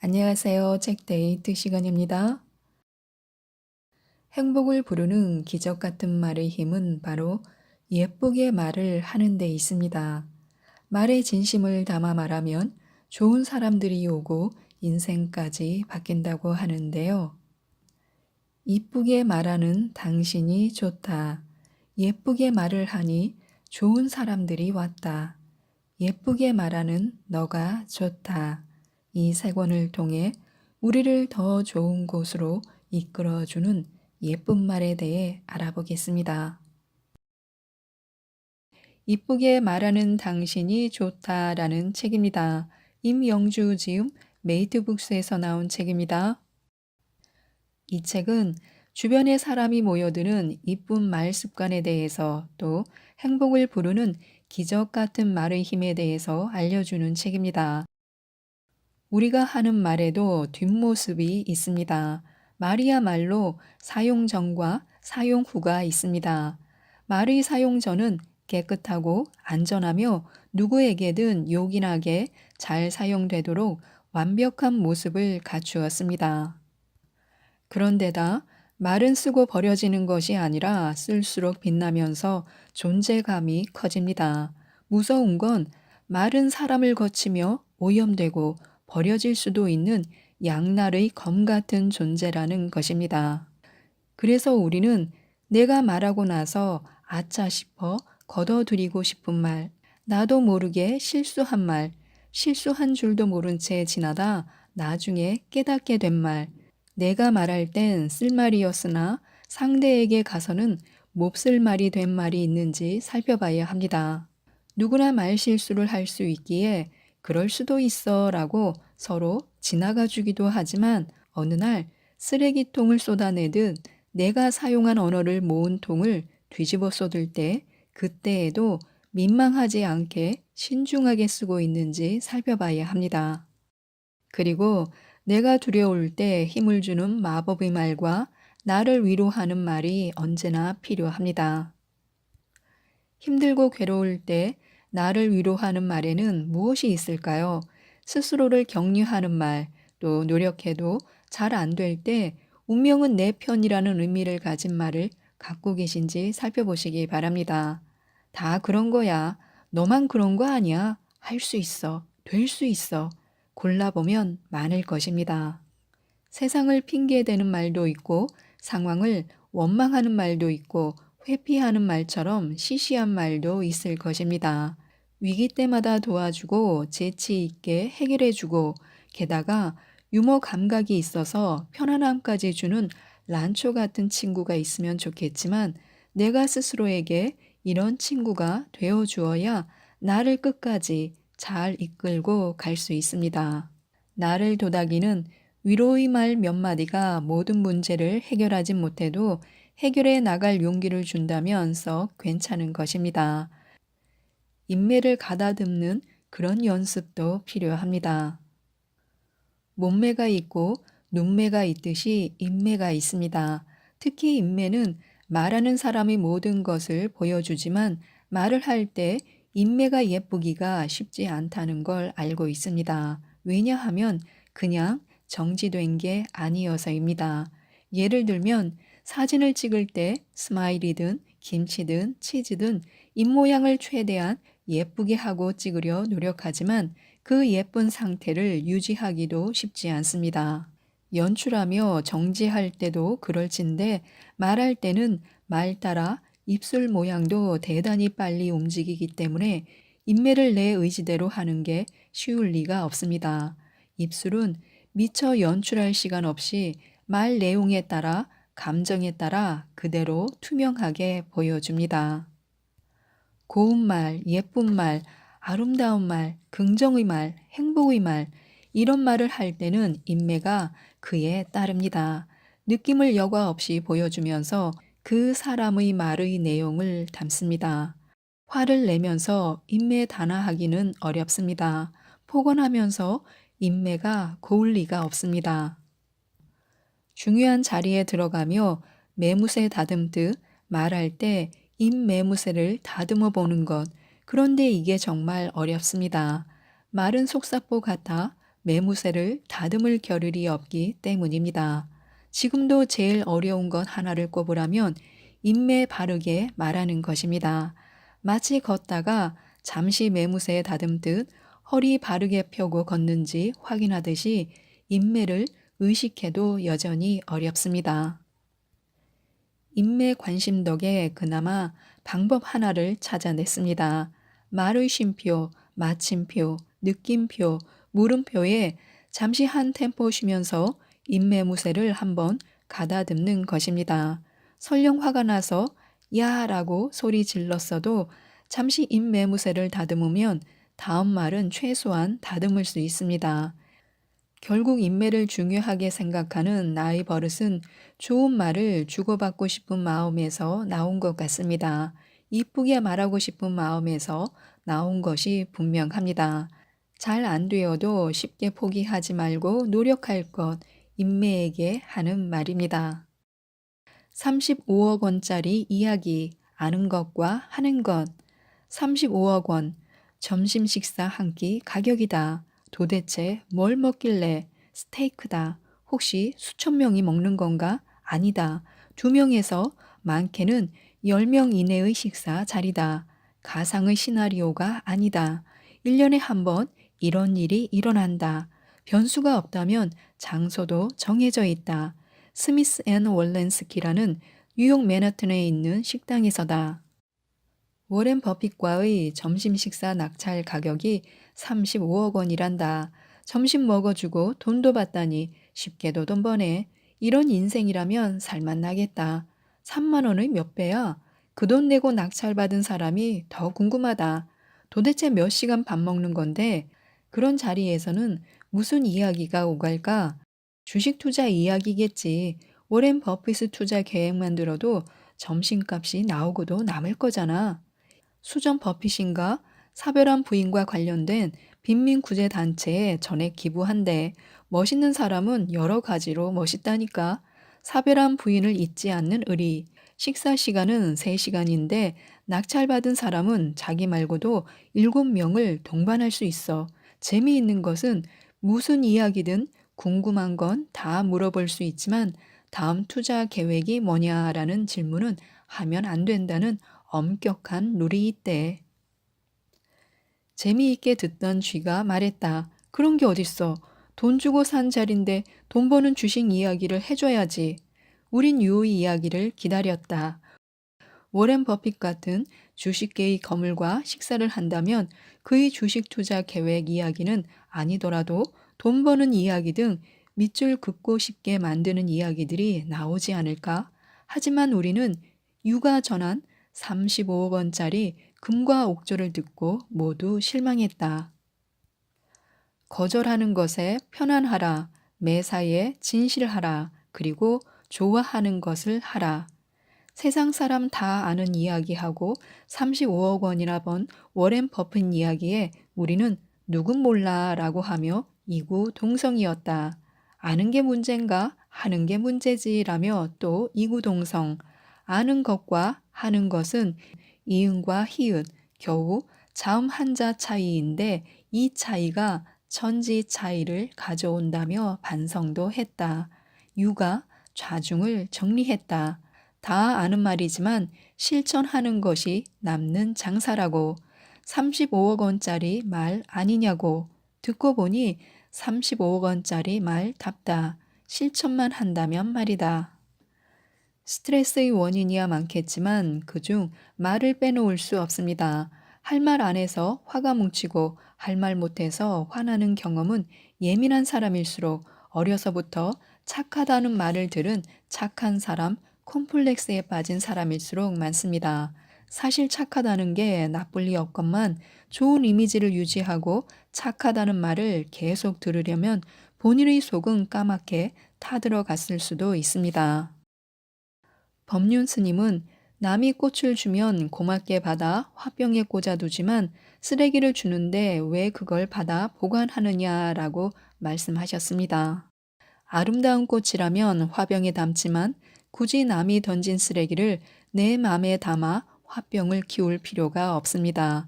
안녕하세요. 책데이트 시간입니다. 행복을 부르는 기적 같은 말의 힘은 바로 예쁘게 말을 하는 데 있습니다. 말에 진심을 담아 말하면 좋은 사람들이 오고 인생까지 바뀐다고 하는데요. 이쁘게 말하는 당신이 좋다. 예쁘게 말을 하니 좋은 사람들이 왔다. 예쁘게 말하는 너가 좋다. 이 세 권을 통해 우리를 더 좋은 곳으로 이끌어주는 예쁜 말에 대해 알아보겠습니다. 이쁘게 말하는 당신이 좋다라는 책입니다. 임영주 지음 메이트북스에서 나온 책입니다. 이 책은 주변의 사람이 모여드는 이쁜 말 습관에 대해서 또 행복을 부르는 기적 같은 말의 힘에 대해서 알려주는 책입니다. 우리가 하는 말에도 뒷모습이 있습니다. 말이야말로 사용 전과 사용 후가 있습니다. 말의 사용 전은 깨끗하고 안전하며 누구에게든 요긴하게 잘 사용되도록 완벽한 모습을 갖추었습니다. 그런데다 말은 쓰고 버려지는 것이 아니라 쓸수록 빛나면서 존재감이 커집니다. 무서운 건 말은 사람을 거치며 오염되고 버려질 수도 있는 양날의 검 같은 존재라는 것입니다. 그래서 우리는 내가 말하고 나서 아차 싶어 걷어들이고 싶은 말, 나도 모르게 실수한 말, 실수한 줄도 모른 채 지나다 나중에 깨닫게 된 말, 내가 말할 땐 쓸말이었으나 상대에게 가서는 몹쓸 말이 된 말이 있는지 살펴봐야 합니다. 누구나 말 실수를 할 수 있기에 그럴 수도 있어 라고 서로 지나가 주기도 하지만 어느 날 쓰레기통을 쏟아내듯 내가 사용한 언어를 모은 통을 뒤집어 쏟을 때 그때에도 민망하지 않게 신중하게 쓰고 있는지 살펴봐야 합니다. 그리고 내가 두려울 때 힘을 주는 마법의 말과 나를 위로하는 말이 언제나 필요합니다. 힘들고 괴로울 때 나를 위로하는 말에는 무엇이 있을까요? 스스로를 격려하는 말, 또 노력해도 잘 안 될 때 운명은 내 편이라는 의미를 가진 말을 갖고 계신지 살펴보시기 바랍니다. 다 그런 거야. 너만 그런 거 아니야. 할 수 있어. 될 수 있어. 골라보면 많을 것입니다. 세상을 핑계대는 말도 있고 상황을 원망하는 말도 있고 회피하는 말처럼 시시한 말도 있을 것입니다. 위기 때마다 도와주고 재치 있게 해결해주고 게다가 유머 감각이 있어서 편안함까지 주는 란초 같은 친구가 있으면 좋겠지만 내가 스스로에게 이런 친구가 되어 주어야 나를 끝까지 잘 이끌고 갈 수 있습니다. 나를 도닥이는 위로의 말 몇 마디가 모든 문제를 해결하진 못해도 해결해 나갈 용기를 준다면 썩 괜찮은 것입니다. 인매를 가다듬는 그런 연습도 필요합니다. 몸매가 있고 눈매가 있듯이 인매가 있습니다. 특히 인매는 말하는 사람의 모든 것을 보여주지만 말을 할 때 인매가 예쁘기가 쉽지 않다는 걸 알고 있습니다. 왜냐하면 그냥 정지된 게 아니어서입니다. 예를 들면 사진을 찍을 때 스마일이든 김치든 치즈든 입모양을 최대한 예쁘게 하고 찍으려 노력하지만 그 예쁜 상태를 유지하기도 쉽지 않습니다. 연출하며 정지할 때도 그럴진데 말할 때는 말 따라 입술 모양도 대단히 빨리 움직이기 때문에 인매를 내 의지대로 하는 게 쉬울 리가 없습니다. 입술은 미처 연출할 시간 없이 말 내용에 따라 감정에 따라 그대로 투명하게 보여줍니다. 고운 말, 예쁜 말, 아름다운 말, 긍정의 말, 행복의 말, 이런 말을 할 때는 인매가 그에 따릅니다. 느낌을 여과 없이 보여주면서 그 사람의 말의 내용을 담습니다. 화를 내면서 인매 단화하기는 어렵습니다. 포근하면서 인매가 고울 리가 없습니다. 중요한 자리에 들어가며 매무새 다듬듯 말할 때 입매무새를 다듬어 보는 것. 그런데 이게 정말 어렵습니다. 말은 속사포 같아 매무새를 다듬을 겨를이 없기 때문입니다. 지금도 제일 어려운 것 하나를 꼽으라면 인매 바르게 말하는 것입니다. 마치 걷다가 잠시 매무새 다듬듯 허리 바르게 펴고 걷는지 확인하듯이 인매를 의식해도 여전히 어렵습니다. 인매 관심 덕에 그나마 방법 하나를 찾아냈습니다. 말의 쉼표, 마침표, 느낌표, 물음표에 잠시 한 템포 쉬면서 인매무새를 한번 가다듬는 것입니다. 설령 화가 나서 야라고 소리 질렀어도 잠시 인매무새를 다듬으면 다음 말은 최소한 다듬을 수 있습니다. 결국 인매를 중요하게 생각하는 나의 버릇은 좋은 말을 주고받고 싶은 마음에서 나온 것 같습니다. 이쁘게 말하고 싶은 마음에서 나온 것이 분명합니다. 잘 안 되어도 쉽게 포기하지 말고 노력할 것, 인매에게 하는 말입니다. 35억 원짜리 이야기, 아는 것과 하는 것. 35억 원, 점심 식사 한 끼 가격이다. 도대체 뭘 먹길래? 스테이크다. 혹시 수천 명이 먹는 건가? 아니다. 2명에서 많게는 10명 이내의 식사 자리다. 가상의 시나리오가 아니다. 1년에 한 번 이런 일이 일어난다. 변수가 없다면 장소도 정해져 있다. 스미스 앤 월렌스키라는 뉴욕 맨하튼에 있는 식당에서다. 워렌 버핏과의 점심 식사 낙찰 가격이 35억 원이란다. 점심 먹어주고 돈도 받다니 쉽게도 돈 버네. 이런 인생이라면 살맛나겠다. 3만 원의 몇 배야? 그 돈 내고 낙찰받은 사람이 더 궁금하다. 도대체 몇 시간 밥 먹는 건데 그런 자리에서는 무슨 이야기가 오갈까? 주식 투자 이야기겠지. 워렌 버핏 투자 계획만 들어도 점심값이 나오고도 남을 거잖아. 수전 버핏인가 사별한 부인과 관련된 빈민구제 단체에 전액 기부한대. 멋있는 사람은 여러 가지로 멋있다니까. 사별한 부인을 잊지 않는 의리. 식사 시간은 3시간인데 낙찰받은 사람은 자기 말고도 7명을 동반할 수 있어. 재미있는 것은 무슨 이야기든 궁금한 건 다 물어볼 수 있지만 다음 투자 계획이 뭐냐라는 질문은 하면 안 된다는 엄격한 룰이 있대. 재미있게 듣던 쥐가 말했다. 그런 게 어딨어. 돈 주고 산 자리인데 돈 버는 주식 이야기를 해줘야지. 우린 유의 이야기를 기다렸다. 워렌 버핏 같은 주식계의 거물과 식사를 한다면 그의 주식 투자 계획 이야기는 아니더라도 돈 버는 이야기 등 밑줄 긋고 싶게 만드는 이야기들이 나오지 않을까? 하지만 우리는 유가 전한 35억 원짜리 금과 옥조를 듣고 모두 실망했다. 거절하는 것에 편안하라, 매사에 진실하라, 그리고 좋아하는 것을 하라. 세상 사람 다 아는 이야기하고 35억 원이나 번 워렌 버핏 이야기에 우리는 누군 몰라 라고 하며 이구동성이었다. 아는 게 문제인가? 하는 게 문제지 라며 또 이구동성. 아는 것과 하는 것은 이응과 히읗, 겨우 자음 한자 차이인데 이 차이가 천지 차이를 가져온다며 반성도 했다. 유가 좌중을 정리했다. 다 아는 말이지만 실천하는 것이 남는 장사라고. 35억 원짜리 말 아니냐고. 듣고 보니 35억 원짜리 말답다. 실천만 한다면 말이다. 스트레스의 원인이야 많겠지만 그중 말을 빼놓을 수 없습니다. 할 말 안에서 화가 뭉치고 할 말 못해서 화나는 경험은 예민한 사람일수록 어려서부터 착하다는 말을 들은 착한 사람, 콤플렉스에 빠진 사람일수록 많습니다. 사실 착하다는 게 나쁠 리 없건만 좋은 이미지를 유지하고 착하다는 말을 계속 들으려면 본인의 속은 까맣게 타들어갔을 수도 있습니다. 법륜 스님은 남이 꽃을 주면 고맙게 받아 화병에 꽂아두지만 쓰레기를 주는데 왜 그걸 받아 보관하느냐라고 말씀하셨습니다. 아름다운 꽃이라면 화병에 담지만 굳이 남이 던진 쓰레기를 내 맘에 담아 화병을 키울 필요가 없습니다.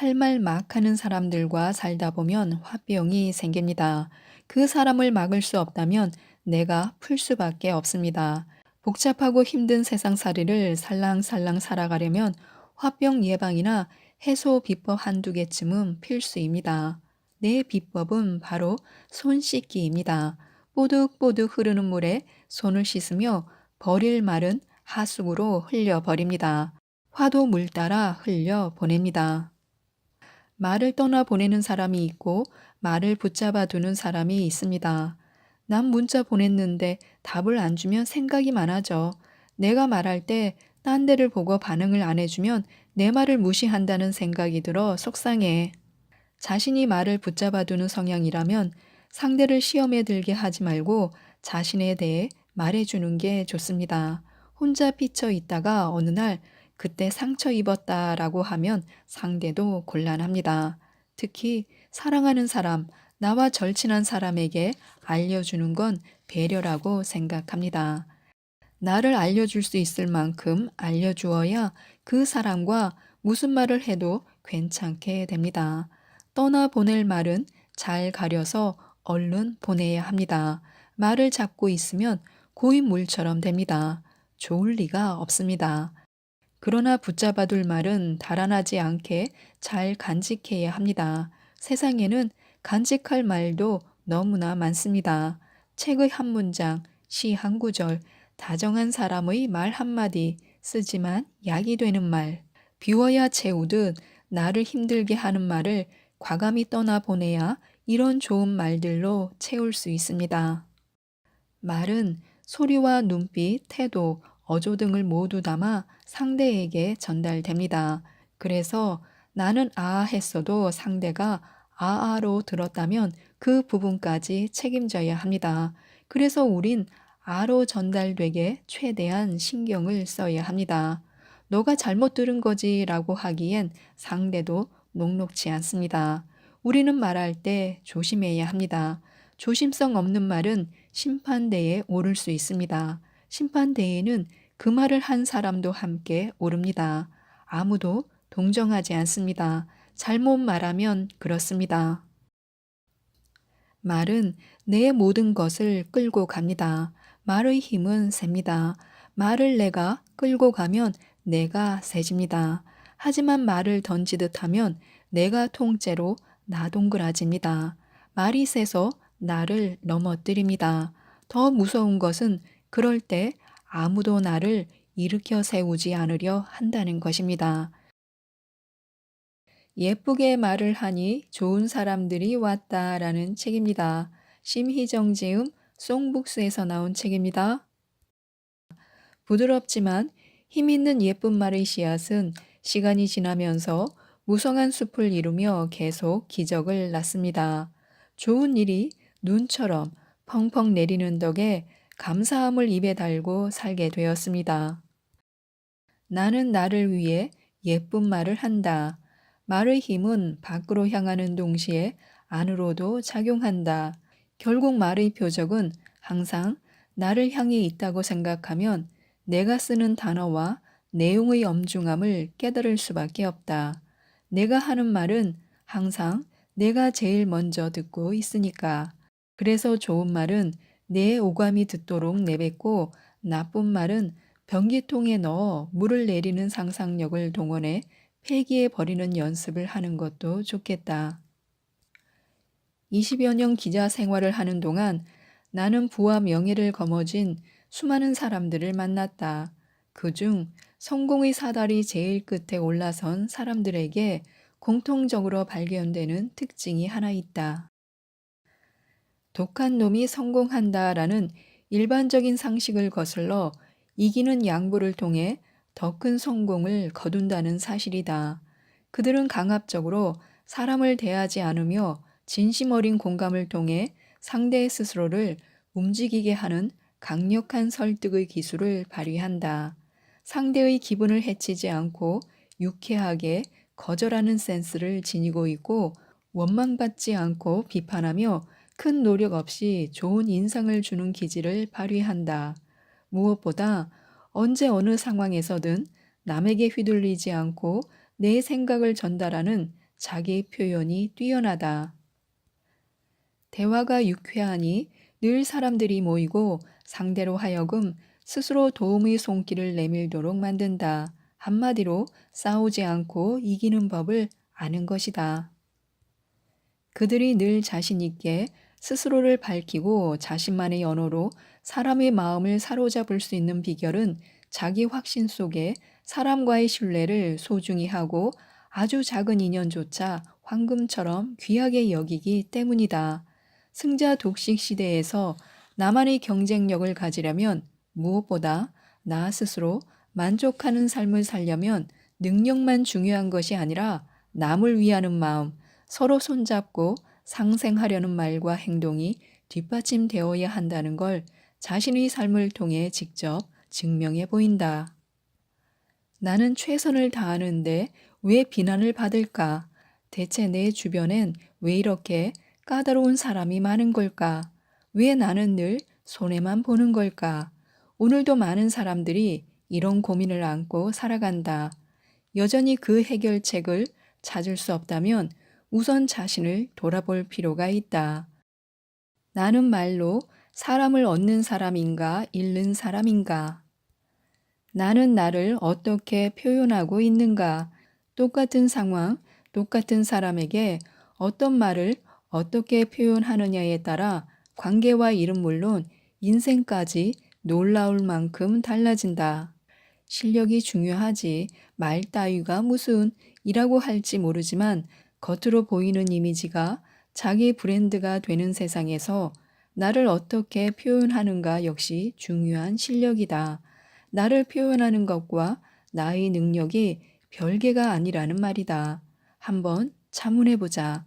할 말 막 하는 사람들과 살다 보면 화병이 생깁니다. 그 사람을 막을 수 없다면 내가 풀 수밖에 없습니다. 복잡하고 힘든 세상살이를 살랑살랑 살아가려면 화병 예방이나 해소 비법 한두 개쯤은 필수입니다. 내 비법은 바로 손 씻기입니다. 뽀득뽀득 흐르는 물에 손을 씻으며 버릴 말은 하수구로 흘려버립니다. 화도 물 따라 흘려 보냅니다. 말을 떠나 보내는 사람이 있고 말을 붙잡아 두는 사람이 있습니다. 난 문자 보냈는데 답을 안 주면 생각이 많아져. 내가 말할 때 딴 데를 보고 반응을 안 해주면 내 말을 무시한다는 생각이 들어 속상해. 자신이 말을 붙잡아 두는 성향이라면 상대를 시험에 들게 하지 말고 자신에 대해 말해주는 게 좋습니다. 혼자 피쳐 있다가 어느 날 그때 상처 입었다라고 하면 상대도 곤란합니다. 특히 사랑하는 사람, 나와 절친한 사람에게 알려주는 건 배려라고 생각합니다. 나를 알려줄 수 있을 만큼 알려주어야 그 사람과 무슨 말을 해도 괜찮게 됩니다. 떠나보낼 말은 잘 가려서 얼른 보내야 합니다. 말을 잡고 있으면 고인물처럼 됩니다. 좋을 리가 없습니다. 그러나 붙잡아둘 말은 달아나지 않게 잘 간직해야 합니다. 세상에는 간직할 말도 너무나 많습니다. 책의 한 문장, 시 한 구절, 다정한 사람의 말 한마디, 쓰지만 약이 되는 말, 비워야 채우듯 나를 힘들게 하는 말을 과감히 떠나보내야 이런 좋은 말들로 채울 수 있습니다. 말은 소리와 눈빛, 태도, 어조 등을 모두 담아 상대에게 전달됩니다. 그래서 나는 아 했어도 상대가 아아로 들었다면 그 부분까지 책임져야 합니다. 그래서 우린 아로 전달되게 최대한 신경을 써야 합니다. 너가 잘못 들은 거지 라고 하기엔 상대도 녹록지 않습니다. 우리는 말할 때 조심해야 합니다. 조심성 없는 말은 심판대에 오를 수 있습니다. 심판대에는 그 말을 한 사람도 함께 오릅니다. 아무도 동정하지 않습니다. 잘못 말하면 그렇습니다. 말은 내 모든 것을 끌고 갑니다. 말의 힘은 셉니다. 말을 내가 끌고 가면 내가 세집니다. 하지만 말을 던지듯 하면 내가 통째로 나동그라집니다. 말이 세서 나를 넘어뜨립니다. 더 무서운 것은 그럴 때 아무도 나를 일으켜 세우지 않으려 한다는 것입니다. 예쁘게 말을 하니 좋은 사람들이 왔다라는 책입니다. 심희정 지음 송북스에서 나온 책입니다. 부드럽지만 힘있는 예쁜 말의 씨앗은 시간이 지나면서 무성한 숲을 이루며 계속 기적을 낳습니다. 좋은 일이 눈처럼 펑펑 내리는 덕에 감사함을 입에 달고 살게 되었습니다. 나는 나를 위해 예쁜 말을 한다. 말의 힘은 밖으로 향하는 동시에 안으로도 작용한다. 결국 말의 표적은 항상 나를 향해 있다고 생각하면 내가 쓰는 단어와 내용의 엄중함을 깨달을 수밖에 없다. 내가 하는 말은 항상 내가 제일 먼저 듣고 있으니까. 그래서 좋은 말은 내 오감이 듣도록 내뱉고 나쁜 말은 변기통에 넣어 물을 내리는 상상력을 동원해 폐기해 버리는 연습을 하는 것도 좋겠다. 20여 년 기자 생활을 하는 동안 나는 부와 명예를 거머쥔 수많은 사람들을 만났다. 그중 성공의 사다리 제일 끝에 올라선 사람들에게 공통적으로 발견되는 특징이 하나 있다. 독한 놈이 성공한다라는 일반적인 상식을 거슬러 이기는 양보를 통해 더 큰 성공을 거둔다는 사실이다. 그들은 강압적으로 사람을 대하지 않으며 진심 어린 공감을 통해 상대의 스스로를 움직이게 하는 강력한 설득의 기술을 발휘한다. 상대의 기분을 해치지 않고 유쾌하게 거절하는 센스를 지니고 있고 원망받지 않고 비판하며 큰 노력 없이 좋은 인상을 주는 기질을 발휘한다. 무엇보다 언제 어느 상황에서든 남에게 휘둘리지 않고 내 생각을 전달하는 자기 표현이 뛰어나다. 대화가 유쾌하니 늘 사람들이 모이고 상대로 하여금 스스로 도움의 손길을 내밀도록 만든다. 한마디로 싸우지 않고 이기는 법을 아는 것이다. 그들이 늘 자신 있게 스스로를 밝히고 자신만의 언어로 사람의 마음을 사로잡을 수 있는 비결은 자기 확신 속에 사람과의 신뢰를 소중히 하고 아주 작은 인연조차 황금처럼 귀하게 여기기 때문이다. 승자 독식 시대에서 나만의 경쟁력을 가지려면 무엇보다 나 스스로 만족하는 삶을 살려면 능력만 중요한 것이 아니라 남을 위하는 마음, 서로 손잡고 상생하려는 말과 행동이 뒷받침되어야 한다는 걸 자신의 삶을 통해 직접 증명해 보인다. 나는 최선을 다하는데 왜 비난을 받을까? 대체 내 주변엔 왜 이렇게 까다로운 사람이 많은 걸까? 왜 나는 늘 손해만 보는 걸까? 오늘도 많은 사람들이 이런 고민을 안고 살아간다. 여전히 그 해결책을 찾을 수 없다면 우선 자신을 돌아볼 필요가 있다. 나는 말로 사람을 얻는 사람인가, 잃는 사람인가? 나는 나를 어떻게 표현하고 있는가? 똑같은 상황, 똑같은 사람에게 어떤 말을 어떻게 표현하느냐에 따라 관계와 일은 물론 인생까지 놀라울 만큼 달라진다. 실력이 중요하지 말 따위가 무슨 이라고 할지 모르지만 겉으로 보이는 이미지가 자기 브랜드가 되는 세상에서 나를 어떻게 표현하는가 역시 중요한 실력이다. 나를 표현하는 것과 나의 능력이 별개가 아니라는 말이다. 한번 자문해 보자.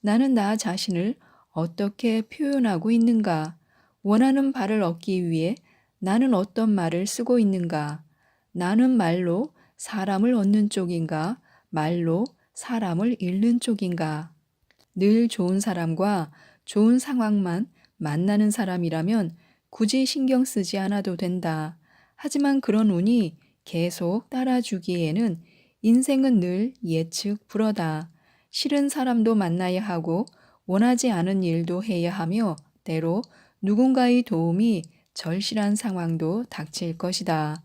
나는 나 자신을 어떻게 표현하고 있는가? 원하는 바를 얻기 위해 나는 어떤 말을 쓰고 있는가? 나는 말로 사람을 얻는 쪽인가? 말로 사람을 잃는 쪽인가? 늘 좋은 사람과 좋은 상황만 만나는 사람이라면 굳이 신경 쓰지 않아도 된다. 하지만 그런 운이 계속 따라주기에는 인생은 늘 예측 불허다. 싫은 사람도 만나야 하고 원하지 않은 일도 해야 하며 때로 누군가의 도움이 절실한 상황도 닥칠 것이다.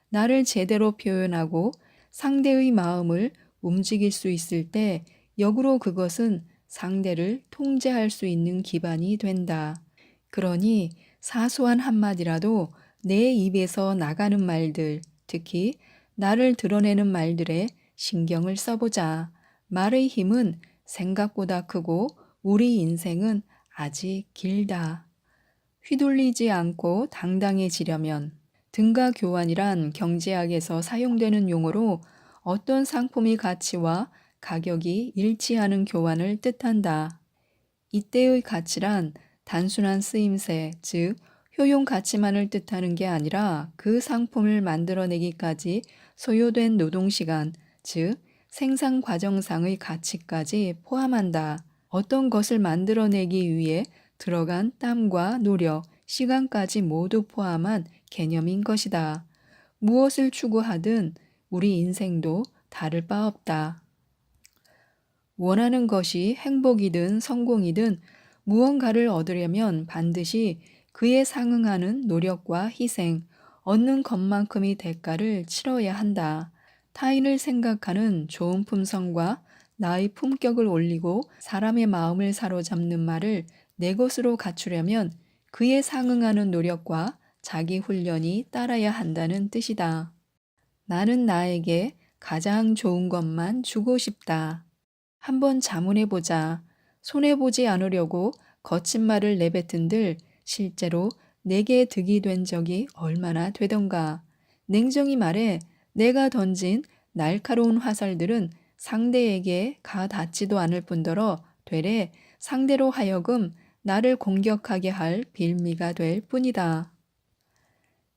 나를 제대로 표현하고 상대의 마음을 움직일 수 있을 때 역으로 그것은 상대를 통제할 수 있는 기반이 된다. 그러니 사소한 한마디라도 내 입에서 나가는 말들, 특히 나를 드러내는 말들에 신경을 써보자. 말의 힘은 생각보다 크고 우리 인생은 아직 길다. 휘둘리지 않고 당당해지려면 등가 교환이란 경제학에서 사용되는 용어로 어떤 상품의 가치와 가격이 일치하는 교환을 뜻한다. 이때의 가치란 단순한 쓰임새, 즉 효용 가치만을 뜻하는 게 아니라 그 상품을 만들어내기까지 소요된 노동시간, 즉 생산 과정상의 가치까지 포함한다. 어떤 것을 만들어내기 위해 들어간 땀과 노력, 시간까지 모두 포함한 개념인 것이다. 무엇을 추구하든 우리 인생도 다를 바 없다. 원하는 것이 행복이든 성공이든 무언가를 얻으려면 반드시 그에 상응하는 노력과 희생, 얻는 것만큼의 대가를 치러야 한다. 타인을 생각하는 좋은 품성과 나의 품격을 올리고 사람의 마음을 사로잡는 말을 내 것으로 갖추려면 그에 상응하는 노력과 자기 훈련이 따라야 한다는 뜻이다. 나는 나에게 가장 좋은 것만 주고 싶다. 한번 자문해보자. 손해보지 않으려고 거친 말을 내뱉은들 실제로 내게 득이 된 적이 얼마나 되던가. 냉정히 말해 내가 던진 날카로운 화살들은 상대에게 가 닿지도 않을 뿐더러 되레 상대로 하여금 나를 공격하게 할 빌미가 될 뿐이다.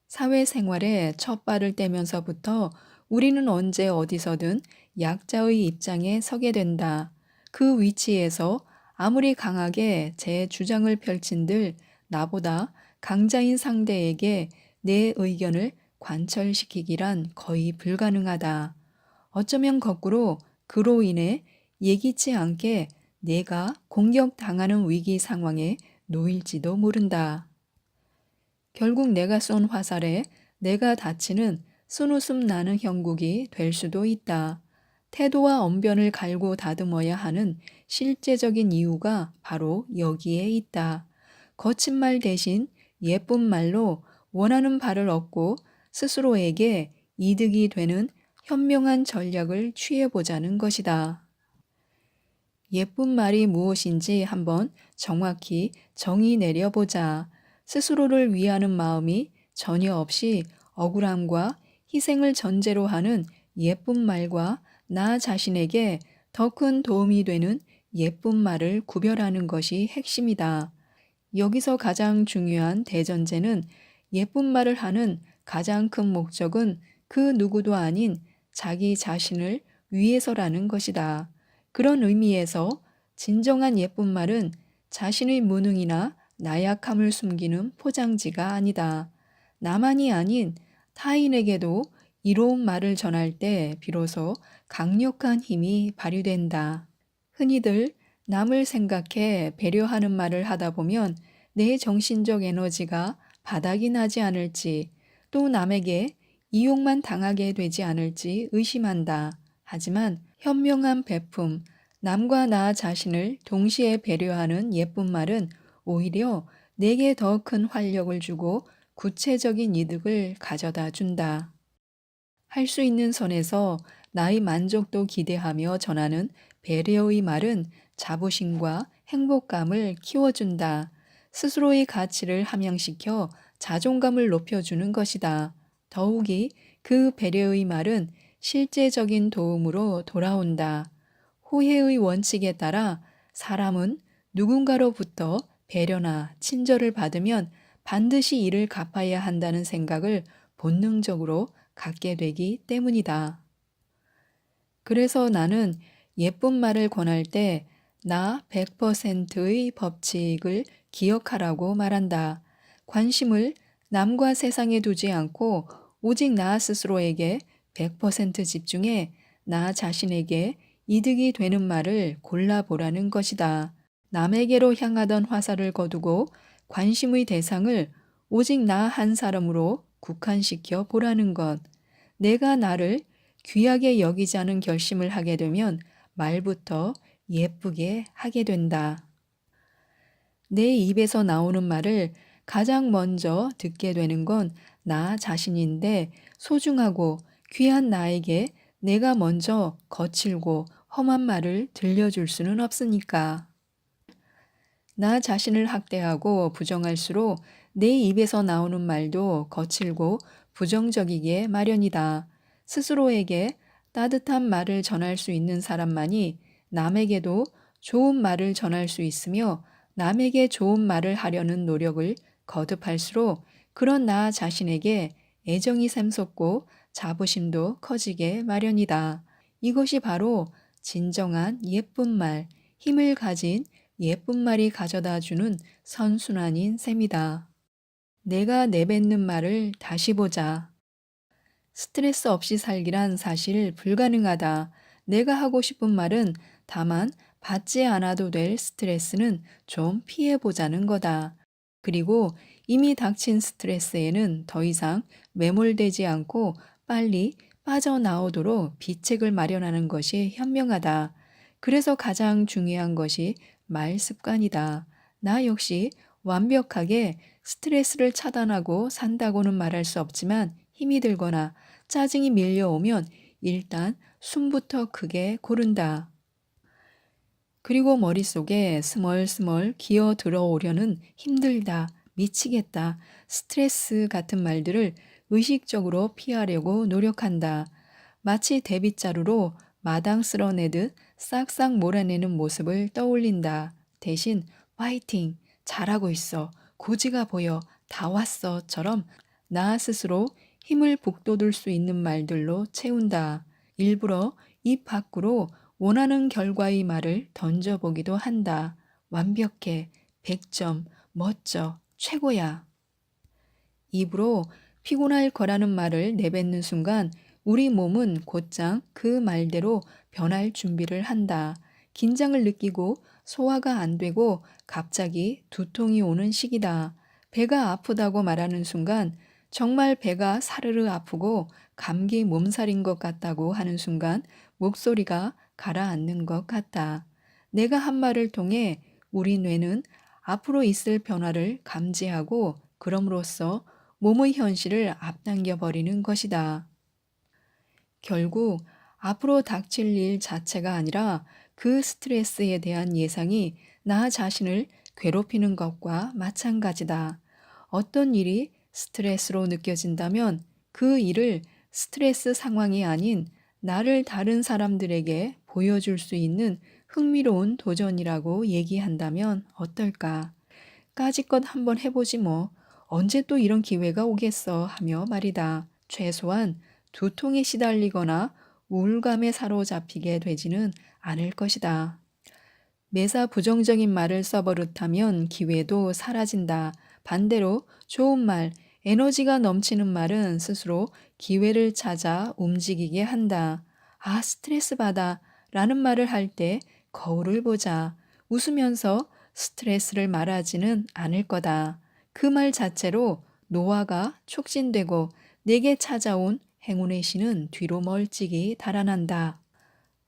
사회생활에 첫 발을 떼면서부터 우리는 언제 어디서든 약자의 입장에 서게 된다. 그 위치에서 아무리 강하게 제 주장을 펼친들 나보다 강자인 상대에게 내 의견을 관철시키기란 거의 불가능하다. 어쩌면 거꾸로 그로 인해 예기치 않게 내가 공격당하는 위기 상황에 놓일지도 모른다. 결국 내가 쏜 화살에 내가 다치는 쓴웃음 나는 형국이 될 수도 있다. 태도와 언변을 갈고 다듬어야 하는 실제적인 이유가 바로 여기에 있다. 거친 말 대신 예쁜 말로 원하는 바를 얻고 스스로에게 이득이 되는 현명한 전략을 취해보자는 것이다. 예쁜 말이 무엇인지 한번 정확히 정의 내려보자. 스스로를 위하는 마음이 전혀 없이 억울함과 희생을 전제로 하는 예쁜 말과 나 자신에게 더 큰 도움이 되는 예쁜 말을 구별하는 것이 핵심이다. 여기서 가장 중요한 대전제는 예쁜 말을 하는 가장 큰 목적은 그 누구도 아닌 자기 자신을 위해서라는 것이다. 그런 의미에서 진정한 예쁜 말은 자신의 무능이나 나약함을 숨기는 포장지가 아니다. 나만이 아닌 타인에게도 이로운 말을 전할 때 비로소 강력한 힘이 발휘된다. 흔히들 남을 생각해 배려하는 말을 하다 보면 내 정신적 에너지가 바닥이 나지 않을지, 또 남에게 이용만 당하게 되지 않을지 의심한다. 하지만 현명한 베품, 남과 나 자신을 동시에 배려하는 예쁜 말은 오히려 내게 더 큰 활력을 주고 구체적인 이득을 가져다 준다. 할 수 있는 선에서 나의 만족도 기대하며 전하는 배려의 말은 자부심과 행복감을 키워준다. 스스로의 가치를 함양시켜 자존감을 높여주는 것이다. 더욱이 그 배려의 말은 실제적인 도움으로 돌아온다. 호혜의 원칙에 따라 사람은 누군가로부터 배려나 친절을 받으면 반드시 이를 갚아야 한다는 생각을 본능적으로 갖게 되기 때문이다. 그래서 나는 예쁜 말을 권할 때 나 100%의 법칙을 기억하라고 말한다. 관심을 남과 세상에 두지 않고 오직 나 스스로에게 100% 집중해 나 자신에게 이득이 되는 말을 골라보라는 것이다. 남에게로 향하던 화살을 거두고 관심의 대상을 오직 나 한 사람으로 국한시켜 보라는 것. 내가 나를 귀하게 여기자는 결심을 하게 되면 말부터 예쁘게 하게 된다. 내 입에서 나오는 말을 가장 먼저 듣게 되는 건 나 자신인데 소중하고 귀한 나에게 내가 먼저 거칠고 험한 말을 들려줄 수는 없으니까. 나 자신을 학대하고 부정할수록 내 입에서 나오는 말도 거칠고 부정적이게 마련이다. 스스로에게 따뜻한 말을 전할 수 있는 사람만이 남에게도 좋은 말을 전할 수 있으며 남에게 좋은 말을 하려는 노력을 거듭할수록 그런 나 자신에게 애정이 샘솟고 자부심도 커지게 마련이다. 이것이 바로 진정한 예쁜 말, 힘을 가진 예쁜 말이 가져다 주는 선순환인 셈이다. 내가 내뱉는 말을 다시 보자. 스트레스 없이 살기란 사실 불가능하다. 내가 하고 싶은 말은 다만 받지 않아도 될 스트레스는 좀 피해보자는 거다. 그리고 이미 닥친 스트레스에는 더 이상 매몰되지 않고 빨리 빠져나오도록 비책을 마련하는 것이 현명하다. 그래서 가장 중요한 것이 말 습관이다. 나 역시 완벽하게 스트레스를 차단하고 산다고는 말할 수 없지만 힘이 들거나 짜증이 밀려오면 일단 숨부터 크게 고른다. 그리고 머릿속에 스멀스멀 기어 들어오려는 힘들다, 미치겠다, 스트레스 같은 말들을 의식적으로 피하려고 노력한다. 마치 데빗자루로 마당 쓸어내듯 싹싹 몰아내는 모습을 떠올린다. 대신 화이팅, 잘하고 있어, 고지가 보여, 다 왔어처럼 나 스스로 힘을 북돋을 수 있는 말들로 채운다. 일부러 입 밖으로 원하는 결과의 말을 던져보기도 한다. 완벽해, 100점, 멋져, 최고야. 입으로 피곤할 거라는 말을 내뱉는 순간 우리 몸은 곧장 그 말대로 변할 준비를 한다. 긴장을 느끼고 소화가 안 되고 갑자기 두통이 오는 시기다. 배가 아프다고 말하는 순간 정말 배가 사르르 아프고 감기 몸살인 것 같다고 하는 순간 목소리가 가라앉는 것 같다. 내가 한 말을 통해 우리 뇌는 앞으로 있을 변화를 감지하고 그럼으로써 몸의 현실을 앞당겨 버리는 것이다. 결국 앞으로 닥칠 일 자체가 아니라 그 스트레스에 대한 예상이 나 자신을 괴롭히는 것과 마찬가지다. 어떤 일이 스트레스로 느껴진다면 그 일을 스트레스 상황이 아닌 나를 다른 사람들에게 보여줄 수 있는 흥미로운 도전이라고 얘기한다면 어떨까? 까짓것 한번 해보지 뭐. 언제 또 이런 기회가 오겠어 하며 말이다. 최소한 두통에 시달리거나 우울감에 사로잡히게 되지는 않을 것이다. 매사 부정적인 말을 써버릇하면 기회도 사라진다. 반대로 좋은 말, 에너지가 넘치는 말은 스스로 기회를 찾아 움직이게 한다. 아, 스트레스 받아 라는 말을 할 때 거울을 보자. 웃으면서 스트레스를 말하지는 않을 거다. 그 말 자체로 노화가 촉진되고 내게 찾아온 행운의 신은 뒤로 멀찍이 달아난다.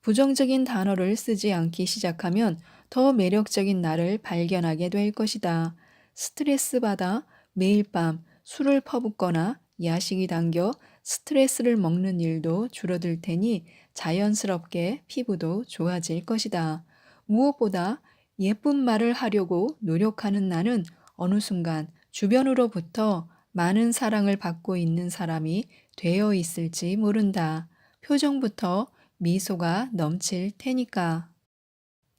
부정적인 단어를 쓰지 않기 시작하면 더 매력적인 나를 발견하게 될 것이다. 스트레스 받아 매일 밤 술을 퍼붓거나 야식이 당겨 스트레스를 먹는 일도 줄어들 테니 자연스럽게 피부도 좋아질 것이다. 무엇보다 예쁜 말을 하려고 노력하는 나는 어느 순간 주변으로부터 많은 사랑을 받고 있는 사람이 되어 있을지 모른다. 표정부터 미소가 넘칠 테니까.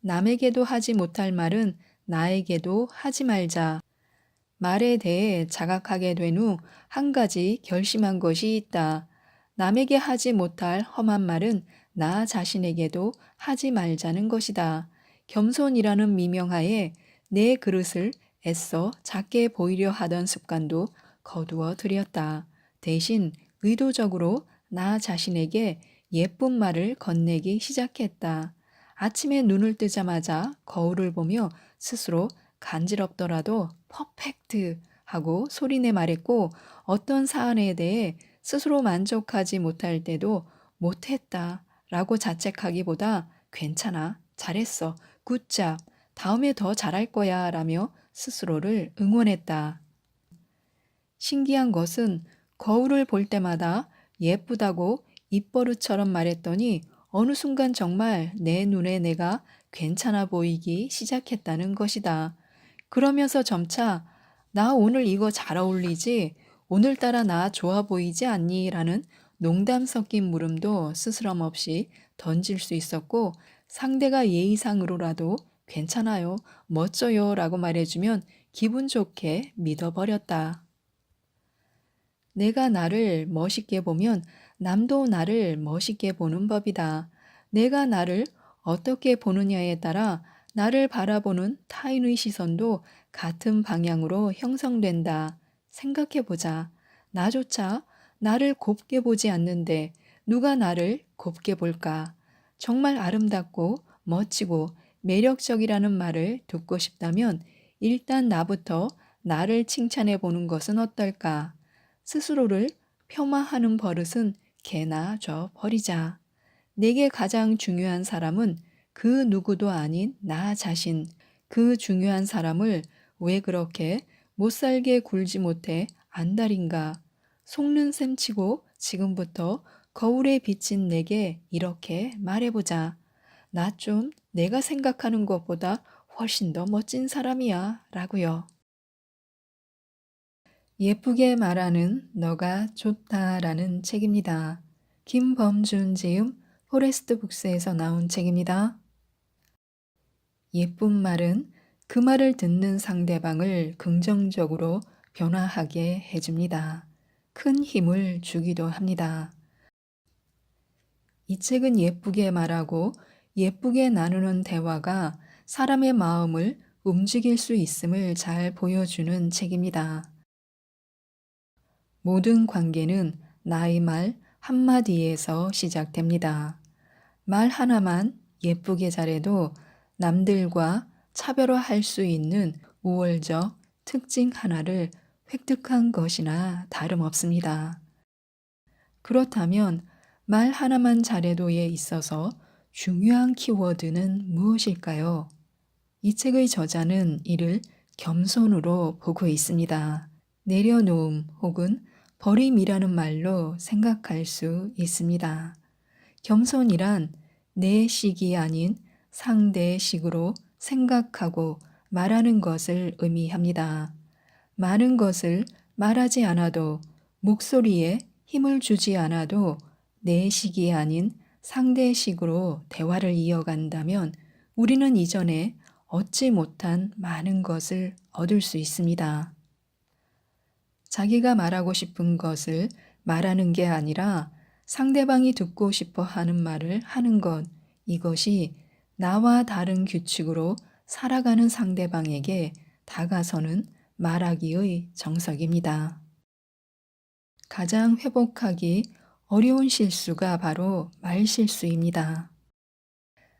남에게도 하지 못할 말은 나에게도 하지 말자. 말에 대해 자각하게 된 후 한 가지 결심한 것이 있다. 남에게 하지 못할 험한 말은 나 자신에게도 하지 말자는 것이다. 겸손이라는 미명하에 내 그릇을 애써 작게 보이려 하던 습관도 거두어 들였다. 대신 의도적으로 나 자신에게 예쁜 말을 건네기 시작했다. 아침에 눈을 뜨자마자 거울을 보며 스스로 간지럽더라도 퍼펙트 하고 소리내 말했고 어떤 사안에 대해 스스로 만족하지 못할 때도 못했다 라고 자책하기보다 괜찮아, 잘했어, 굿잡, 다음에 더 잘할 거야 라며 스스로를 응원했다. 신기한 것은 거울을 볼 때마다 예쁘다고 입버릇처럼 말했더니 어느 순간 정말 내 눈에 내가 괜찮아 보이기 시작했다는 것이다. 그러면서 점차 나 오늘 이거 잘 어울리지? 오늘따라 나 좋아 보이지 않니? 라는 농담 섞인 물음도 스스럼 없이 던질 수 있었고 상대가 예의상으로라도 괜찮아요, 멋져요 라고 말해주면 기분 좋게 믿어버렸다. 내가 나를 멋있게 보면 남도 나를 멋있게 보는 법이다. 내가 나를 어떻게 보느냐에 따라 나를 바라보는 타인의 시선도 같은 방향으로 형성된다. 생각해 보자. 나조차 나를 곱게 보지 않는데 누가 나를 곱게 볼까? 정말 아름답고 멋지고 매력적이라는 말을 듣고 싶다면 일단 나부터 나를 칭찬해 보는 것은 어떨까? 스스로를 폄하하는 버릇은 개나 줘 버리자. 내게 가장 중요한 사람은 그 누구도 아닌 나 자신. 그 중요한 사람을 왜 그렇게 못살게 굴지 못해 안달인가. 속는 셈 치고 지금부터 거울에 비친 내게 이렇게 말해보자. 나 좀 내가 생각하는 것보다 훨씬 더 멋진 사람이야 라고요. 예쁘게 말하는 너가 좋다라는 책입니다. 김범준 지음 포레스트 북스에서 나온 책입니다. 예쁜 말은 그 말을 듣는 상대방을 긍정적으로 변화하게 해줍니다. 큰 힘을 주기도 합니다. 이 책은 예쁘게 말하고 예쁘게 나누는 대화가 사람의 마음을 움직일 수 있음을 잘 보여주는 책입니다. 모든 관계는 나의 말 한마디에서 시작됩니다. 말 하나만 예쁘게 잘해도 남들과 차별화할 수 있는 우월적 특징 하나를 획득한 것이나 다름없습니다. 그렇다면 말 하나만 잘해도에 있어서 중요한 키워드는 무엇일까요? 이 책의 저자는 이를 겸손으로 보고 있습니다. 내려놓음 혹은 버림이라는 말로 생각할 수 있습니다. 겸손이란 내 식이 아닌 상대의 식으로 생각하고 말하는 것을 의미합니다. 많은 것을 말하지 않아도 목소리에 힘을 주지 않아도 내 식이 아닌 상대의 식으로 대화를 이어간다면 우리는 이전에 얻지 못한 많은 것을 얻을 수 있습니다. 자기가 말하고 싶은 것을 말하는 게 아니라 상대방이 듣고 싶어 하는 말을 하는 것, 이것이 나와 다른 규칙으로 살아가는 상대방에게 다가서는 말하기의 정석입니다. 가장 회복하기 어려운 실수가 바로 말실수입니다.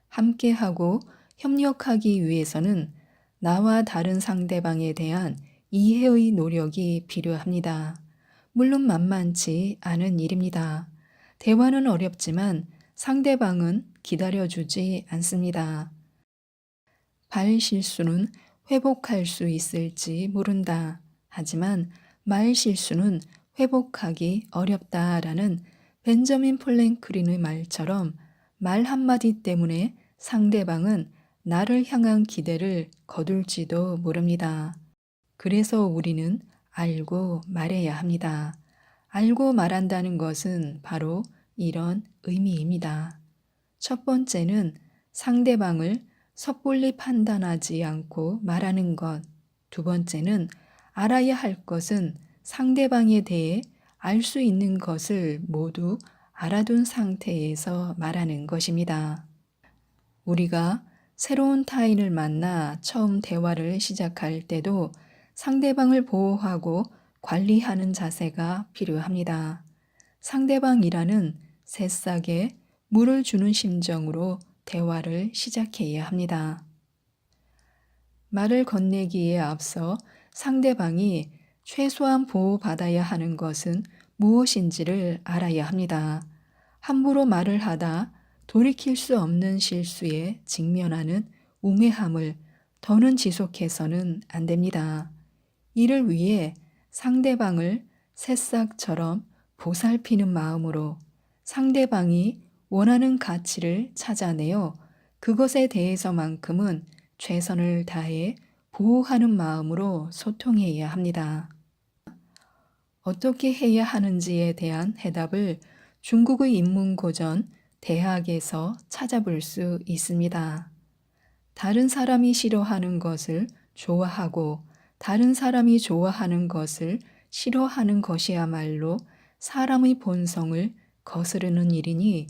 함께하고 협력하기 위해서는 나와 다른 상대방에 대한 이해의 노력이 필요합니다. 물론 만만치 않은 일입니다. 대화는 어렵지만 상대방은 기다려주지 않습니다. 발 실수는 회복할 수 있을지 모른다. 하지만 말 실수는 회복하기 어렵다라는 벤저민 플랭클린의 말처럼 말 한마디 때문에 상대방은 나를 향한 기대를 거둘지도 모릅니다. 그래서 우리는 알고 말해야 합니다. 알고 말한다는 것은 바로 이런 의미입니다. 첫 번째는 상대방을 섣불리 판단하지 않고 말하는 것. 두 번째는 알아야 할 것은 상대방에 대해 알 수 있는 것을 모두 알아둔 상태에서 말하는 것입니다. 우리가 새로운 타인을 만나 처음 대화를 시작할 때도 상대방을 보호하고 관리하는 자세가 필요합니다. 상대방이라는 새싹에 물을 주는 심정으로 대화를 시작해야 합니다. 말을 건네기에 앞서 상대방이 최소한 보호받아야 하는 것은 무엇인지를 알아야 합니다. 함부로 말을 하다 돌이킬 수 없는 실수에 직면하는 우매함을 더는 지속해서는 안 됩니다. 이를 위해 상대방을 새싹처럼 보살피는 마음으로 상대방이 원하는 가치를 찾아내어 그것에 대해서만큼은 최선을 다해 보호하는 마음으로 소통해야 합니다. 어떻게 해야 하는지에 대한 해답을 중국의 인문고전 대학에서 찾아볼 수 있습니다. 다른 사람이 싫어하는 것을 좋아하고 다른 사람이 좋아하는 것을 싫어하는 것이야말로 사람의 본성을 거스르는 일이니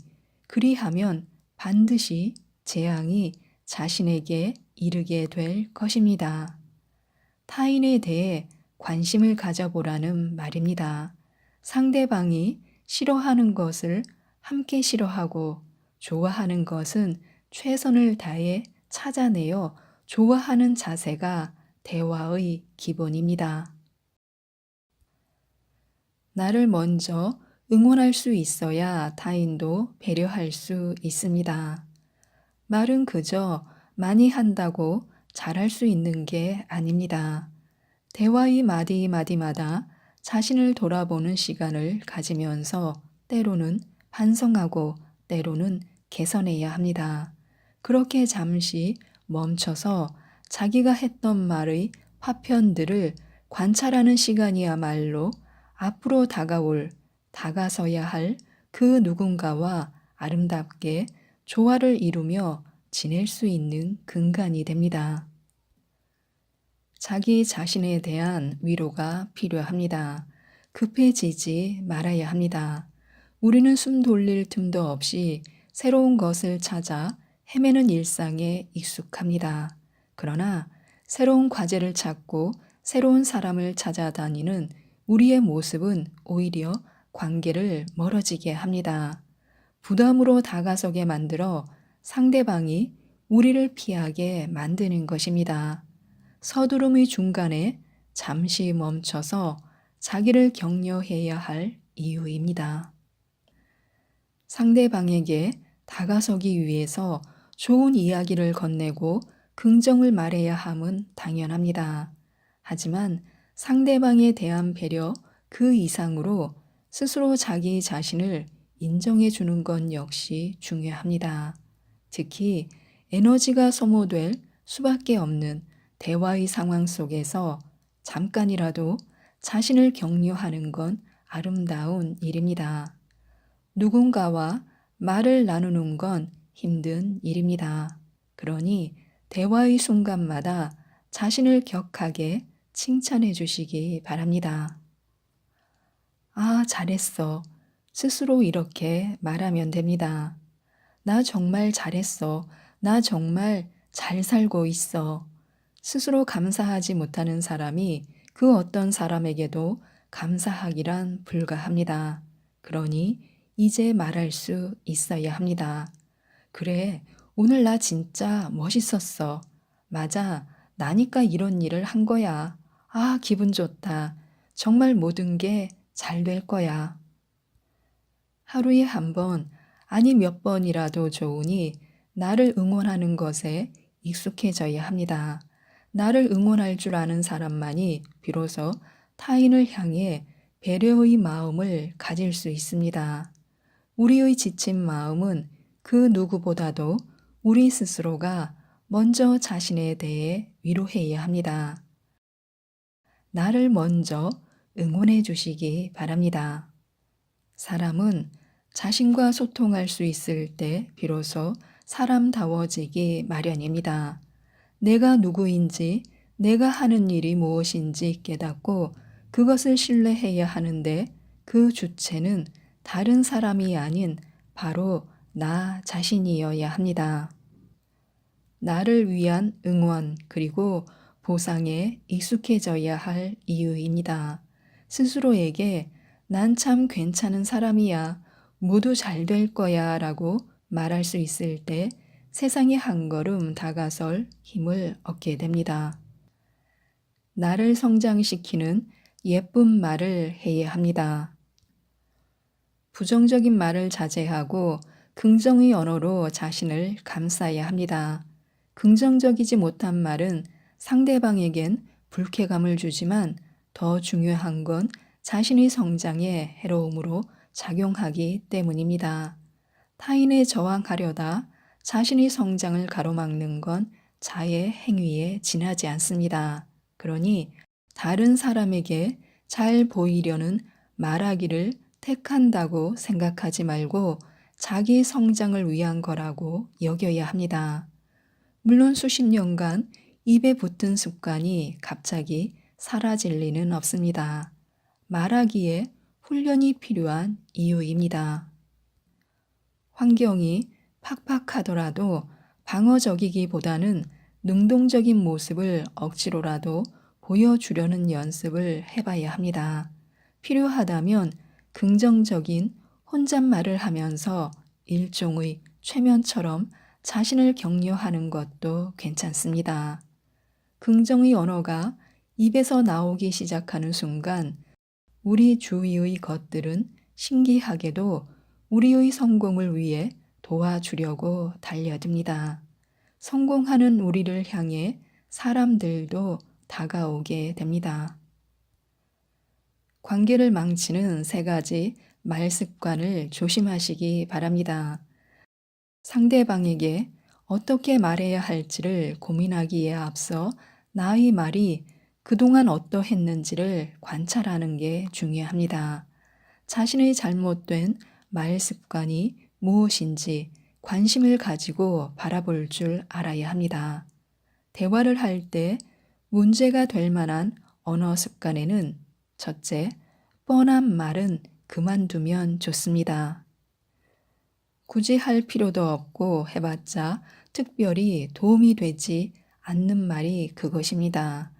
그리하면 반드시 재앙이 자신에게 이르게 될 것입니다. 타인에 대해 관심을 가져보라는 말입니다. 상대방이 싫어하는 것을 함께 싫어하고 좋아하는 것은 최선을 다해 찾아내어 좋아하는 자세가 대화의 기본입니다. 나를 먼저 응원할 수 있어야 타인도 배려할 수 있습니다. 말은 그저 많이 한다고 잘할 수 있는 게 아닙니다. 대화의 마디마디마다 자신을 돌아보는 시간을 가지면서 때로는 반성하고 때로는 개선해야 합니다. 그렇게 잠시 멈춰서 자기가 했던 말의 파편들을 관찰하는 시간이야말로 앞으로 다가서야 할 그 누군가와 아름답게 조화를 이루며 지낼 수 있는 근간이 됩니다. 자기 자신에 대한 위로가 필요합니다. 급해지지 말아야 합니다. 우리는 숨 돌릴 틈도 없이 새로운 것을 찾아 헤매는 일상에 익숙합니다. 그러나 새로운 과제를 찾고 새로운 사람을 찾아다니는 우리의 모습은 오히려 관계를 멀어지게 합니다. 부담으로 다가서게 만들어 상대방이 우리를 피하게 만드는 것입니다. 서두름의 중간에 잠시 멈춰서 자기를 격려해야 할 이유입니다. 상대방에게 다가서기 위해서 좋은 이야기를 건네고 긍정을 말해야 함은 당연합니다. 하지만 상대방에 대한 배려 그 이상으로 스스로 자기 자신을 인정해 주는 건 역시 중요합니다. 특히 에너지가 소모될 수밖에 없는 대화의 상황 속에서 잠깐이라도 자신을 격려하는 건 아름다운 일입니다. 누군가와 말을 나누는 건 힘든 일입니다. 그러니 대화의 순간마다 자신을 격하게 칭찬해 주시기 바랍니다. 아, 잘했어. 스스로 이렇게 말하면 됩니다. 나 정말 잘했어. 나 정말 잘 살고 있어. 스스로 감사하지 못하는 사람이 그 어떤 사람에게도 감사하기란 불가합니다. 그러니 이제 말할 수 있어야 합니다. 그래, 오늘 나 진짜 멋있었어. 맞아, 나니까 이런 일을 한 거야. 아, 기분 좋다. 정말 모든 게 잘 될 거야. 하루에 한 번, 아니 몇 번이라도 좋으니 나를 응원하는 것에 익숙해져야 합니다. 나를 응원할 줄 아는 사람만이 비로소 타인을 향해 배려의 마음을 가질 수 있습니다. 우리의 지친 마음은 그 누구보다도 우리 스스로가 먼저 자신에 대해 위로해야 합니다. 나를 먼저 응원해 주시기 바랍니다. 사람은 자신과 소통할 수 있을 때 비로소 사람다워지기 마련입니다. 내가 누구인지, 내가 하는 일이 무엇인지 깨닫고 그것을 신뢰해야 하는데 그 주체는 다른 사람이 아닌 바로 나 자신이어야 합니다. 나를 위한 응원 그리고 보상에 익숙해져야 할 이유입니다. 스스로에게 난 참 괜찮은 사람이야. 모두 잘 될 거야 라고 말할 수 있을 때 세상에 한 걸음 다가설 힘을 얻게 됩니다. 나를 성장시키는 예쁜 말을 해야 합니다. 부정적인 말을 자제하고 긍정의 언어로 자신을 감싸야 합니다. 긍정적이지 못한 말은 상대방에겐 불쾌감을 주지만 더 중요한 건 자신의 성장에 해로움으로 작용하기 때문입니다. 타인에 저항하려다 자신의 성장을 가로막는 건 자의 행위에 지나지 않습니다. 그러니 다른 사람에게 잘 보이려는 말하기를 택한다고 생각하지 말고 자기 성장을 위한 거라고 여겨야 합니다. 물론 수십 년간 입에 붙은 습관이 갑자기 사라질 리는 없습니다. 말하기에 훈련이 필요한 이유입니다. 환경이 팍팍하더라도 방어적이기보다는 능동적인 모습을 억지로라도 보여주려는 연습을 해봐야 합니다. 필요하다면 긍정적인 혼잣말을 하면서 일종의 최면처럼 자신을 격려하는 것도 괜찮습니다. 긍정의 언어가 입에서 나오기 시작하는 순간 우리 주위의 것들은 신기하게도 우리의 성공을 위해 도와주려고 달려듭니다. 성공하는 우리를 향해 사람들도 다가오게 됩니다. 관계를 망치는 3가지 말 습관을 조심하시기 바랍니다. 상대방에게 어떻게 말해야 할지를 고민하기에 앞서 나의 말이 그동안 어떠했는지를 관찰하는 게 중요합니다. 자신의 잘못된 말 습관이 무엇인지 관심을 가지고 바라볼 줄 알아야 합니다. 대화를 할 때 문제가 될 만한 언어 습관에는 첫째, 뻔한 말은 그만두면 좋습니다. 굳이 할 필요도 없고 해봤자 특별히 도움이 되지 않는 말이 그것입니다.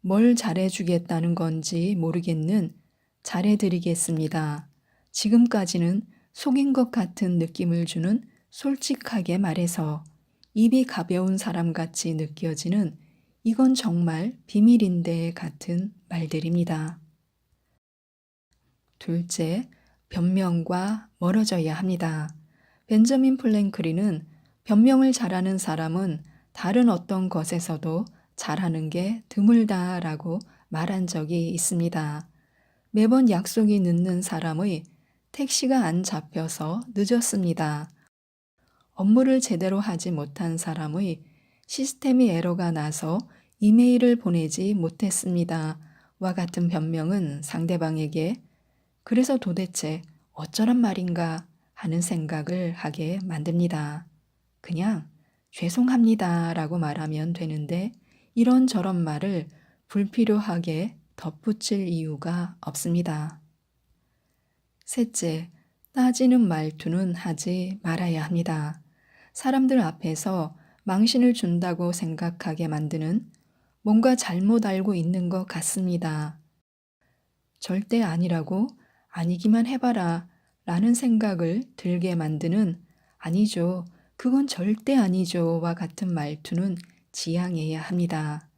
뭘 잘해주겠다는 건지 모르겠는 잘해드리겠습니다. 지금까지는 속인 것 같은 느낌을 주는 솔직하게 말해서 입이 가벼운 사람 같이 느껴지는 이건 정말 비밀인데 같은 말들입니다. 둘째, 변명과 멀어져야 합니다. 벤저민 플랭클린은 변명을 잘하는 사람은 다른 어떤 것에서도 잘하는 게 드물다라고 말한 적이 있습니다. 매번 약속이 늦는 사람의 택시가 안 잡혀서 늦었습니다. 업무를 제대로 하지 못한 사람의 시스템이 에러가 나서 이메일을 보내지 못했습니다. 와 같은 변명은 상대방에게 그래서 도대체 어쩌란 말인가 하는 생각을 하게 만듭니다. 그냥 죄송합니다 라고 말하면 되는데 이런저런 말을 불필요하게 덧붙일 이유가 없습니다. 셋째, 따지는 말투는 하지 말아야 합니다. 사람들 앞에서 망신을 준다고 생각하게 만드는 뭔가 잘못 알고 있는 것 같습니다. 절대 아니라고 아니기만 해봐라 라는 생각을 들게 만드는 아니죠. 그건 절대 아니죠. 와 같은 말투는 지양해야 합니다.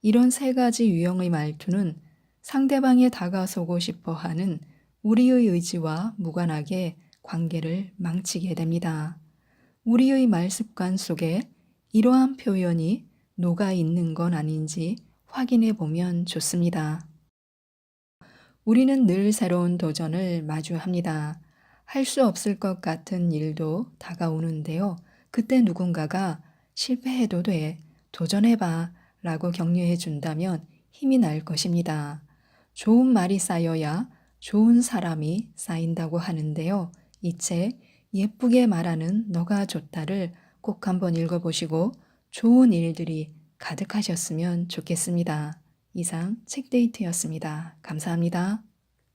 이런 세 가지 유형의 말투는 상대방에 다가서고 싶어 하는 우리의 의지와 무관하게 관계를 망치게 됩니다. 우리의 말 습관 속에 이러한 표현이 녹아 있는 건 아닌지 확인해 보면 좋습니다. 우리는 늘 새로운 도전을 마주합니다. 할 수 없을 것 같은 일도 다가오는데요. 그때 누군가가 실패해도 돼, 도전해봐 라고 격려해 준다면 힘이 날 것입니다. 좋은 말이 쌓여야 좋은 사람이 쌓인다고 하는데요. 이 책 예쁘게 말하는 너가 좋다를 꼭 한번 읽어보시고 좋은 일들이 가득하셨으면 좋겠습니다. 이상 책데이트였습니다. 감사합니다.